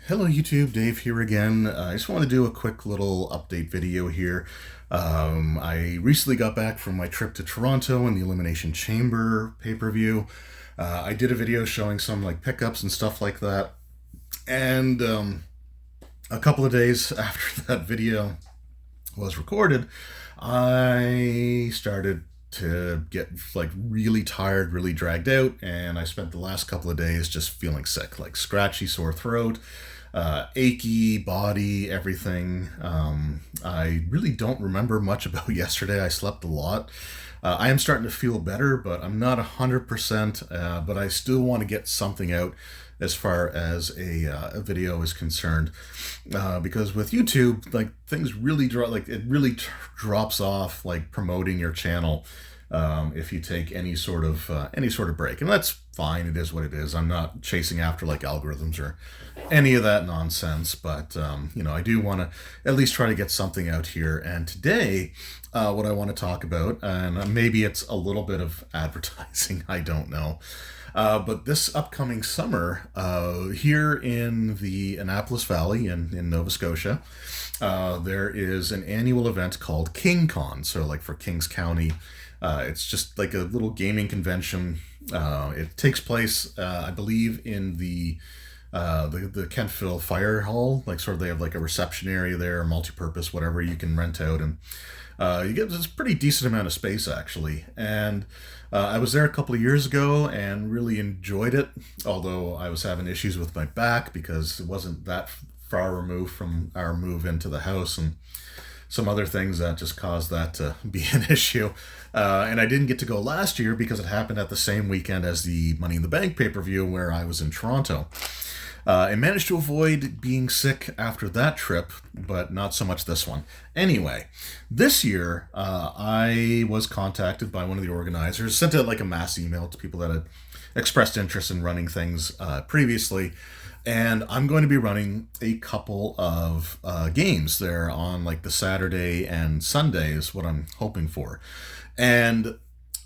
Hello YouTube, Dave here again. I just want to do a quick little update video here. I recently got back from my trip to Toronto and the Elimination Chamber pay-per-view. I did a video showing some like pickups and stuff like that. And a couple of days after that video was recorded, I started to get like really tired, really dragged out, and I spent the last couple of days just feeling sick, like scratchy, sore throat, achy body, everything. I really don't remember much about yesterday. I slept a lot. I am starting to feel better, but I'm not 100%. But I still want to get something out as far as a video is concerned, because with YouTube, like things really drop, like it really drops off, like promoting your channel. If you take any sort of break, and that's fine. It is what it is. I'm not chasing after like algorithms or any of that nonsense, but I do want to at least try to get something out here. And today, what I want to talk about, and maybe it's a little bit of advertising, I don't know. But this upcoming summer, here in the Annapolis Valley in Nova Scotia, there is an annual event called KingCon. So, like for Kings County, it's just like a little gaming convention. It takes place, I believe, in the Kentville Fire Hall. Like, sort of, they have like a reception area there, multi-purpose, whatever you can rent out, and you get this pretty decent amount of space actually. And I was there a couple of years ago and really enjoyed it, although I was having issues with my back because it wasn't that far removed from our move into the house and some other things that just caused that to be an issue. And I didn't get to go last year because it happened at the same weekend as the Money in the Bank pay-per-view where I was in Toronto. I managed to avoid being sick after that trip, but not so much this one. Anyway, this year I was contacted by one of the organizers, sent out like a mass email to people that had expressed interest in running things previously, and I'm going to be running a couple of games there on like the Saturday and Sunday is what I'm hoping for. And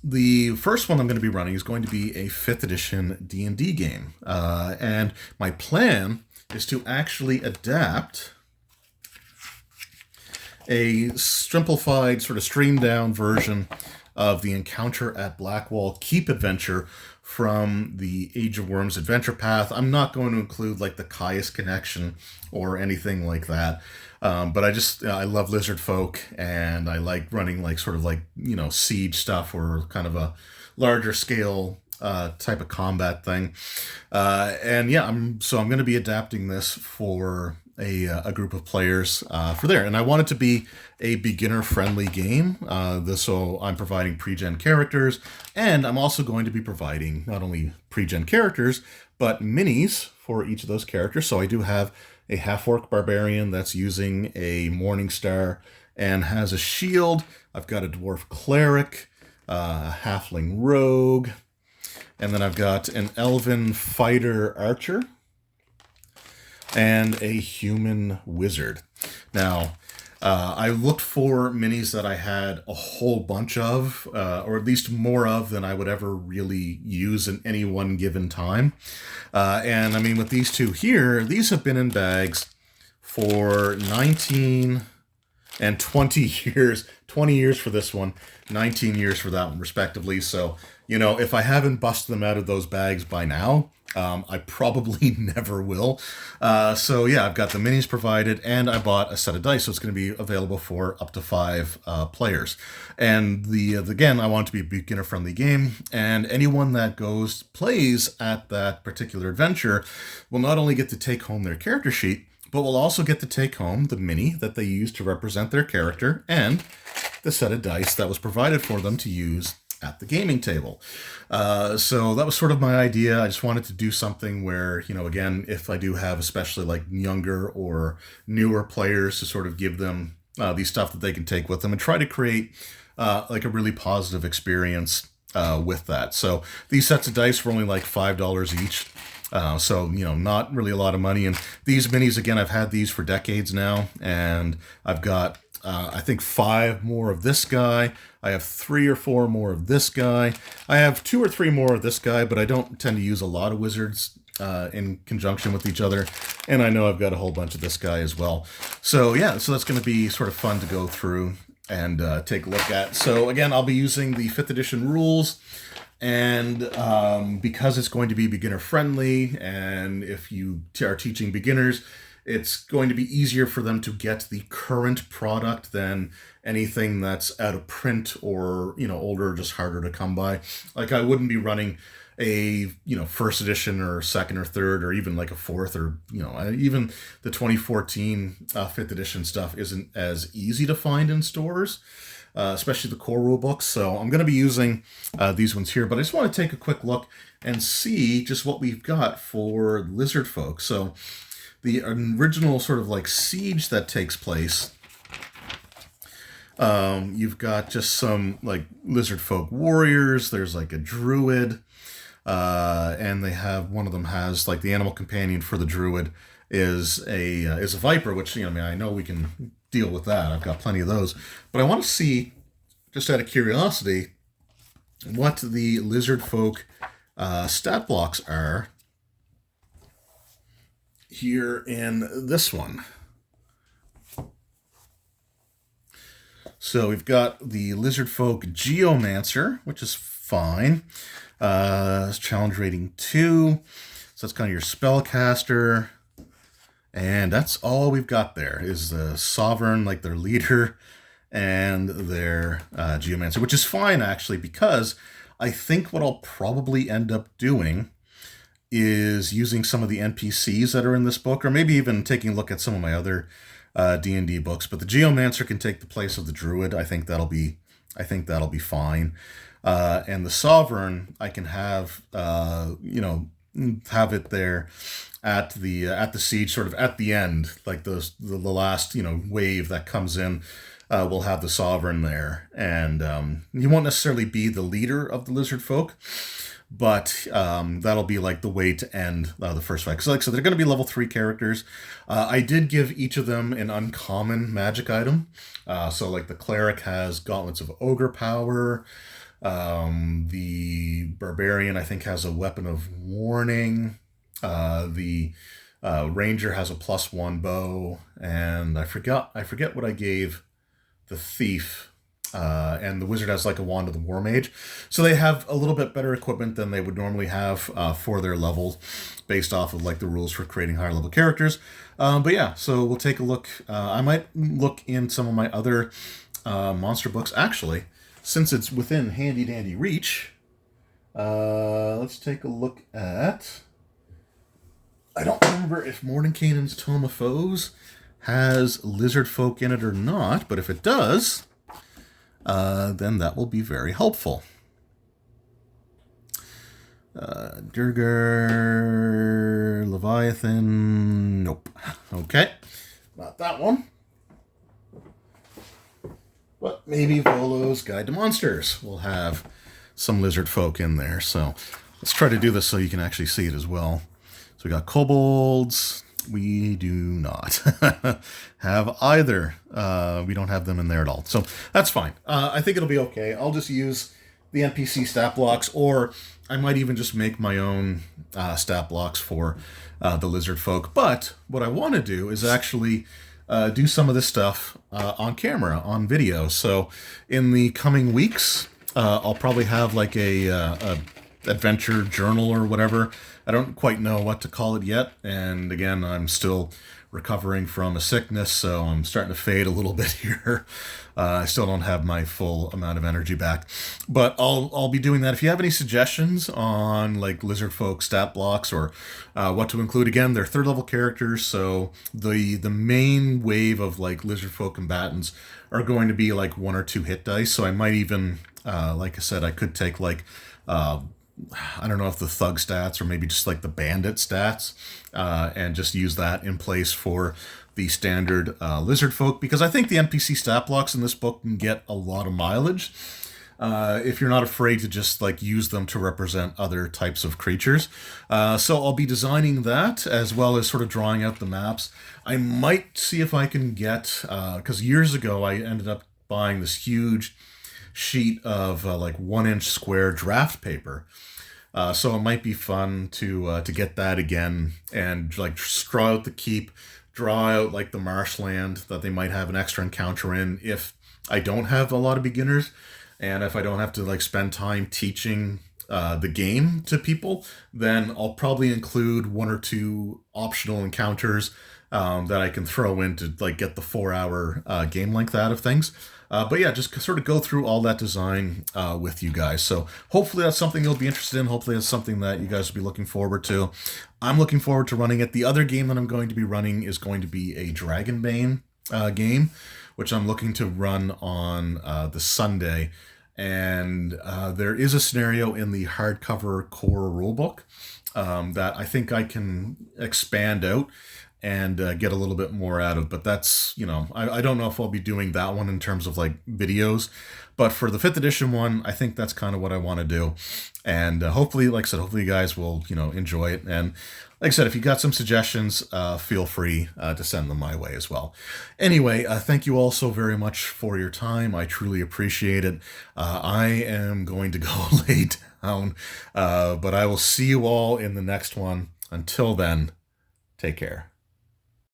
the first one I'm going to be running is going to be a 5th edition D&D game. And my plan is to actually adapt a simplified, sort of streamed down version of the Encounter at Blackwall Keep adventure from the Age of Worms adventure path. I'm not going to include like the Caius connection or anything like that. But I love lizard folk, and I like running like sort of like, siege stuff or kind of a larger scale type of combat thing. And yeah, I'm going to be adapting this for a group of players for there. And I want it to be a beginner-friendly game. So I'm providing pre-gen characters, and I'm also going to be providing not only pre-gen characters, but minis for each of those characters. So I do have a half-orc barbarian that's using a Morning Star and has a shield. I've got a dwarf cleric, a halfling rogue, and then I've got an elven fighter archer, and a human wizard. Now, I looked for minis that I had a whole bunch of, or at least more of than I would ever really use in any one given time. And I mean, with these two here, these have been in bags for 19 and 20 years. 20 years for this one, 19 years for that one, respectively. So, if I haven't busted them out of those bags by now, I probably never will. So yeah, I've got the minis provided, and I bought a set of dice, so it's going to be available for up to 5 players. And again, I want it to be a beginner-friendly game, and anyone that plays at that particular adventure will not only get to take home their character sheet, but will also get to take home the mini that they use to represent their character and the set of dice that was provided for them to use at the gaming table. So that was sort of my idea. I just wanted to do something where, again, if I do have especially like younger or newer players, to sort of give them these stuff that they can take with them and try to create like a really positive experience with that. So these sets of dice were only like $5 each. So, not really a lot of money. And these minis, again, I've had these for decades now, and I've got I think 5 more of this guy. I have 3 or 4 more of this guy. I have 2 or 3 more of this guy, but I don't tend to use a lot of wizards. in conjunction with each other. And I know I've got a whole bunch of this guy as well. So yeah, so that's going to be sort of fun to go through and take a look at. So again, I'll be using the 5th edition rules. And because it's going to be beginner friendly, and if you are teaching beginners, it's going to be easier for them to get the current product than anything that's out of print or, older, just harder to come by. Like I wouldn't be running a, 1st edition or 2nd or 3rd or even like a 4th or, even the 2014 5th edition stuff isn't as easy to find in stores. Especially the core rule books. So I'm going to be using these ones here, but I just want to take a quick look and see just what we've got for Lizard Folk. So the original sort of like siege that takes place, you've got just some like Lizard Folk warriors. There's like a druid, and they have, one of them has like the animal companion for the druid is a viper, which, I know we can deal with that. I've got plenty of those. But I want to see, just out of curiosity, what the Lizard Folk stat blocks are here in this one. So we've got the Lizard Folk Geomancer, which is fine. Challenge rating 2. So that's kind of your spellcaster. And that's all we've got there is the Sovereign, like their leader, and their Geomancer, which is fine, actually, because I think what I'll probably end up doing is using some of the NPCs that are in this book, or maybe even taking a look at some of my other D&D books. But the Geomancer can take the place of the Druid. I think that'll be fine. And the Sovereign, I can have, have it there at the siege, sort of at the end, like the last wave that comes in. We'll have the Sovereign there, and he won't necessarily be the leader of the Lizard Folk, but that'll be like the way to end the first fight. So, they're going to be level 3 characters. I did give each of them an uncommon magic item. So like the Cleric has Gauntlets of Ogre Power. The Barbarian, I think, has a Weapon of Warning. The Ranger has a +1 bow, and I forget what I gave the Thief, and the Wizard has like a Wand of the War Mage. So they have a little bit better equipment than they would normally have for their level, based off of like the rules for creating higher level characters. But yeah, so we'll take a look. I might look in some of my other monster books, actually, since it's within handy dandy reach. Let's take a look at, I don't remember if Mordenkainen's Tome of Foes has Lizard Folk in it or not, but if it does, then that will be very helpful. Durgar, Leviathan, nope. Okay, not that one. But maybe Volo's Guide to Monsters will have some Lizard Folk in there. So let's try to do this so you can actually see it as well. So we got kobolds. We do not have either. We don't have them in there at all. So that's fine. I think it'll be okay. I'll just use the NPC stat blocks, or I might even just make my own stat blocks for the Lizard Folk. But what I want to do is actually do some of this stuff on camera, on video. So in the coming weeks, I'll probably have like a adventure journal or whatever. I don't quite know what to call it yet. And again, I'm still recovering from a sickness, so I'm starting to fade a little bit here. I still don't have my full amount of energy back, but I'll be doing that. If you have any suggestions on like Lizard Folk stat blocks or what to include, again, they're 3rd level characters, so the main wave of like Lizard Folk combatants are going to be like 1 or 2 hit dice. So I might even, like I said, I could take like I don't know if the thug stats or maybe just like the bandit stats, and just use that in place for the standard Lizard Folk, because I think the NPC stat blocks in this book can get a lot of mileage if you're not afraid to just like use them to represent other types of creatures. So I'll be designing that as well as sort of drawing out the maps. I might see if I can get, because years ago I ended up buying this huge sheet of like 1-inch square draft paper. So it might be fun to get that again and like draw out the keep, draw out like the marshland that they might have an extra encounter in if I don't have a lot of beginners, and if I don't have to like spend time teaching the game to people, then I'll probably include one or two optional encounters that I can throw in to like get the 4 hour game length out of things. But yeah, just sort of go through all that design with you guys. So hopefully that's something you'll be interested in. Hopefully that's something that you guys will be looking forward to. I'm looking forward to running it. The other game that I'm going to be running is going to be a Dragonbane game, which I'm looking to run on the Sunday. And there is a scenario in the hardcover core rulebook that I think I can expand out and get a little bit more out of. But that's, I don't know if I'll be doing that one in terms of like videos. But for the 5th edition one, I think that's kind of what I want to do. And hopefully, like I said, hopefully you guys will, enjoy it. And like I said, if you got some suggestions, feel free to send them my way as well. Anyway, thank you all so very much for your time. I truly appreciate it. I am going to go lay down, but I will see you all in the next one. Until then, take care.